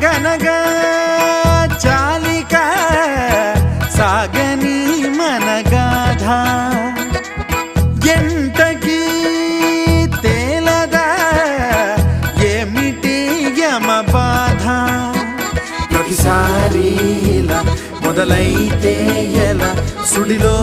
సాగనగా చాలిక సాగని మనగాధ ఎంతకీ తేలదా ఏమిటి యమ బాధ ప్రతిసారి మొదలైతే ఎలా సుడిలో